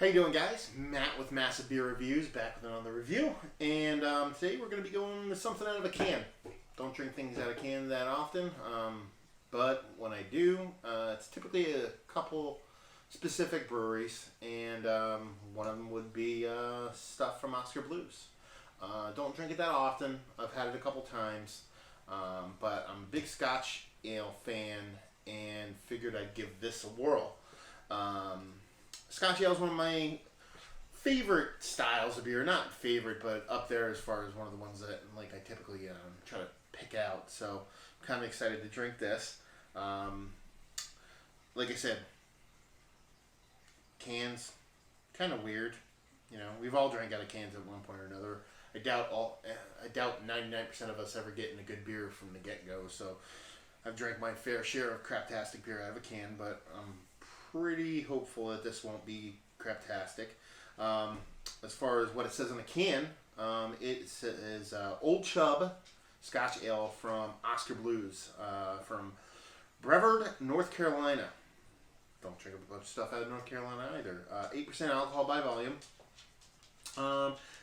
How you doing, guys? Matt with Massive Beer Reviews, back with another review. And today we're going to be going with something out of a can. Don't drink things out of cans that often, but when I do, it's typically a couple specific breweries, and one of them would be stuff from Oskar Blues. Don't drink it that often. I've had it a couple times, but I'm a big Scotch Ale fan and figured I'd give this a whirl. Scotch Ale is one of my favorite styles of beer. Not favorite, but up there as far as one of the ones that I typically try to pick out. So I'm kind of excited to drink this. Like I said, cans, kind of weird. You know, we've all drank out of cans at one point or another. I doubt 99% of us ever getting a good beer from the get-go. So I've drank my fair share of craptastic beer out of a can, but I'm pretty hopeful that this won't be craptastic. As far as what it says on the can, it says Old Chub Scotch Ale from Oskar Blues from Brewery, North Carolina. Don't drink a bunch of stuff out of North Carolina either. 8% alcohol by volume.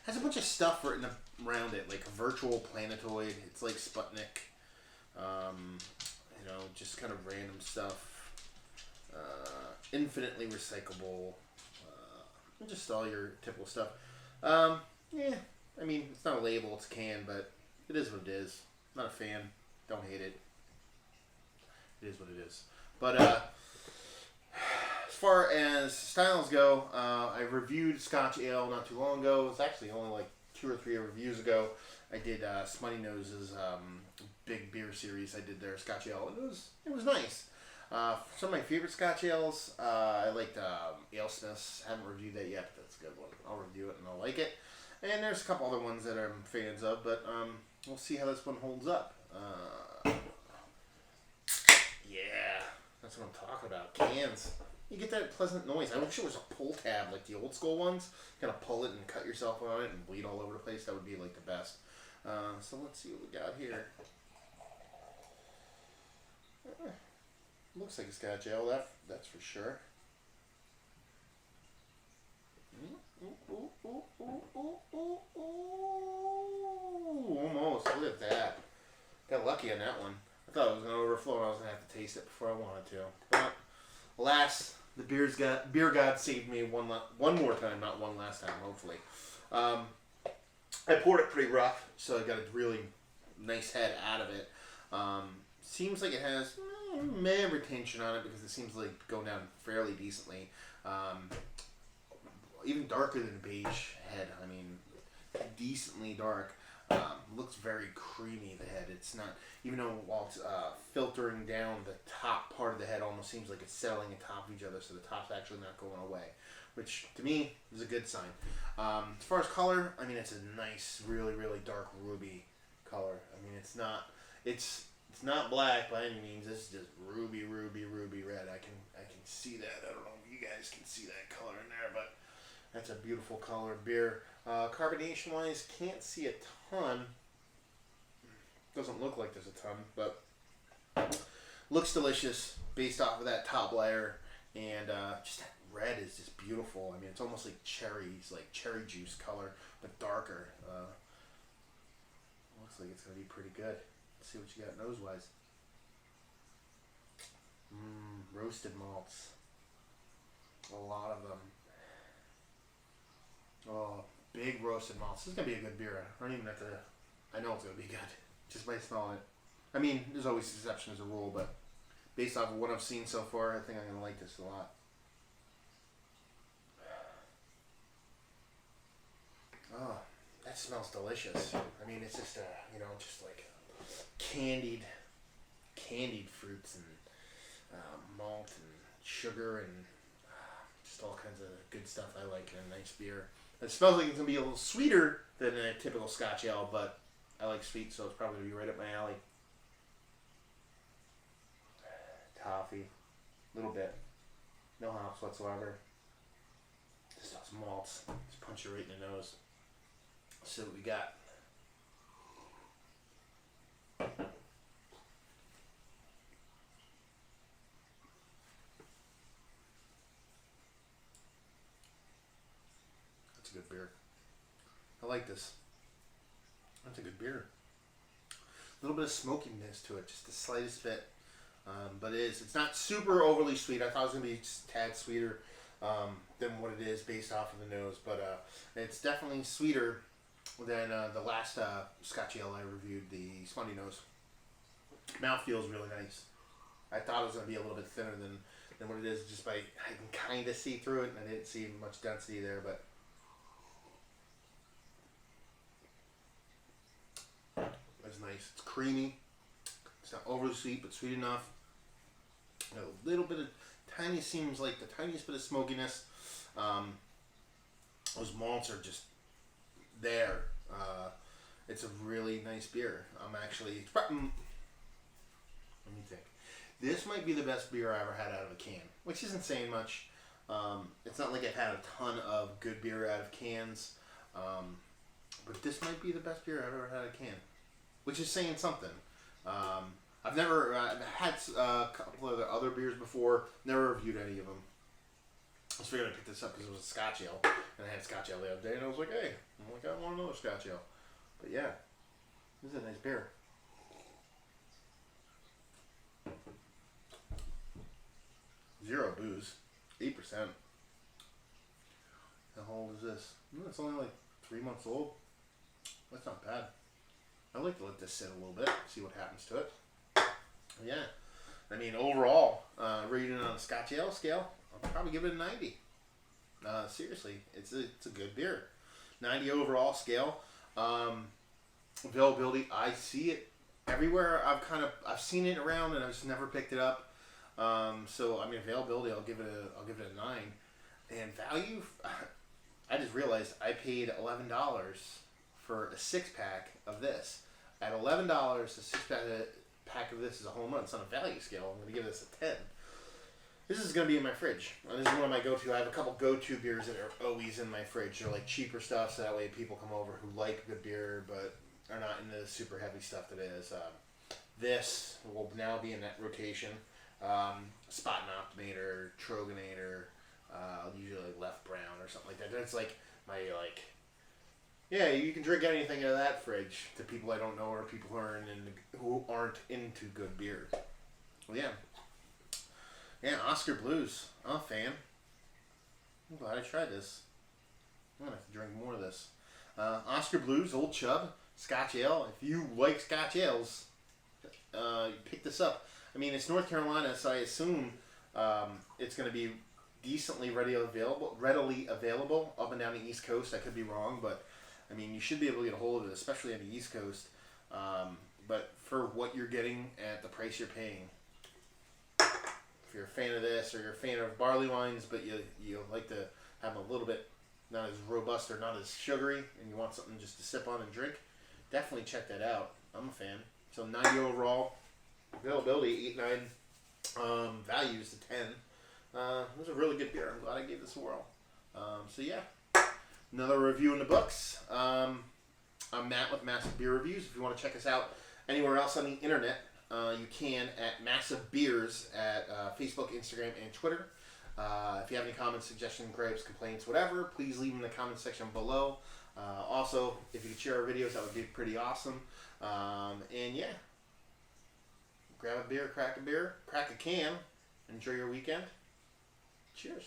Has a bunch of stuff written around it, like virtual planetoid. It's like Sputnik. Just kind of random stuff. Infinitely recyclable. Just all your typical stuff. It's not a label, it's a can, but it is what it is. Not a fan. Don't hate it. It is what it is. But as far as styles go, I reviewed Scotch Ale not too long ago. It was actually only like 2 or 3 reviews ago. I did Smutty Nose's big beer series. I did their Scotch Ale, and it was nice. Some of my favorite Scotch Ales, I liked AleSmiths. Haven't reviewed that yet, but that's a good one. I'll review it and I'll like it. And there's a couple other ones that I'm fans of, but we'll see how this one holds up. Yeah, that's what I'm talking about. Cans. You get that pleasant noise. I wish it was a pull tab like the old school ones. Kind of pull it and cut yourself on it and bleed all over the place. That would be like the best. So let's see what we got here. Looks like a Scotch Ale, that's for sure. Almost. Look at that. Got lucky on that one. I thought it was going to overflow and I was going to have to taste it before I wanted to. But alas, the beer god saved me one more time, not one last time, hopefully. I poured it pretty rough, so I got a really nice head out of it. Seems like it has retention on it because it seems like going down fairly decently. Even darker than a beige head. I mean, decently dark. Looks very creamy, the head. It's not, even though while it's filtering down, the top part of the head almost seems like it's settling on top of each other, so the top's actually not going away, which to me is a good sign. As far as color, I mean, it's a nice, really, really dark ruby color. I mean, it's not black by any means. This is just ruby red. I can see that. I don't know if you guys can see that color in there, but that's a beautiful color beer. Carbonation wise, can't see a ton. Doesn't look like there's a ton, but looks delicious based off of that top layer, and just that red is just beautiful. I mean, it's almost like cherries, like cherry juice color, but darker. Looks like it's gonna be pretty good. See what you got nose-wise. Roasted malts. A lot of them. Oh, big roasted malts. This is going to be a good beer. I don't even have to... I know it's going to be good. Just by smelling it. I mean, there's always exceptions as a rule, but based off of what I've seen so far, I think I'm going to like this a lot. Oh, that smells delicious. I mean, it's just just like candied fruits and malt and sugar and just all kinds of good stuff I like in a nice beer. It smells like it's going to be a little sweeter than a typical Scotch Ale, but I like sweet, so it's probably going to be right up my alley. Toffee. A little bit. No hops whatsoever. Just those malts. Just punch you right in the nose. Let's see what we got. That's a good beer. I like this. That's a good beer. A little bit of smokiness to it, just the slightest bit. But it's not super overly sweet. I thought it was going to be just a tad sweeter than what it is based off of the nose. But it's definitely sweeter than the last Scotch Ale I reviewed, the Spundy Nose. Mouth feels really nice. I thought it was going to be a little bit thinner than what it is, just by I can kind of see through it, and I didn't see much density there, but it's nice. It's creamy. It's not overly sweet, but sweet enough. A little bit of seems like the tiniest bit of smokiness. Those malts are just there. It's a really nice beer. Let me think. This might be the best beer I ever had out of a can, which isn't saying much. It's not like I've had a ton of good beer out of cans, but this might be the best beer I've ever had out of a can, which is saying something. I've never had a couple of the other beers before, never reviewed any of them. I was figuring I'd pick this up because it was a Scotch Ale, and I had Scotch Ale the other day, and I was like, hey, I want another Scotch Ale. But yeah, this is a nice beer. Zero booze, 8%. How old is this? It's only like 3 months old. That's not bad. I like to let this sit a little bit, see what happens to it. Yeah, I mean overall, rating it on a Scotch Ale scale, I'll probably give it a 90. Seriously, it's a good beer. 90 overall scale. Availability, I see it everywhere. I've seen it around and I've just never picked it up. So I mean availability, I'll give it a 9. And value, I just realized I paid $11 for a 6-pack of this. At $11, a 6-pack of this is a home run. It's on a value scale. I'm going to give this a 10. This is going to be in my fridge. This is one of my go-to. I have a couple go-to beers that are always in my fridge. They're like cheaper stuff, so that way people come over who like good beer but are not into the super heavy stuff that is. This will now be in that rotation. Spot and Optimator, Troganator, usually like Left Brown or something like that. That's like my yeah, you can drink anything out of that fridge to people I don't know or people who aren't into good beer. Well, yeah, Oskar Blues. I'm a fan. I'm glad I tried this. I'm gonna have to drink more of this. Oskar Blues, Old Chub, Scotch Ale. If you like Scotch Ales, pick this up. I mean, it's North Carolina, so I assume it's going to be decently readily available up and down the East Coast. I could be wrong, but I mean, you should be able to get a hold of it, especially on the East Coast. But for what you're getting at the price you're paying, if you're a fan of this or you're a fan of barley wines, but you like to have a little bit not as robust or not as sugary, and you want something just to sip on and drink, definitely check that out. I'm a fan. So 90 overall. Availability 8.9, values to 10. It was a really good beer. I'm glad I gave this a whirl. So yeah, another review in the books. I'm Matt with Massive Beer Reviews. If you want to check us out anywhere else on the internet, you can at Massive Beers at Facebook, Instagram, and Twitter. If you have any comments, suggestions, gripes, complaints, whatever, please leave them in the comment section below. Also, if you could share our videos, that would be pretty awesome. And yeah. Grab a beer, crack a can, enjoy your weekend. Cheers.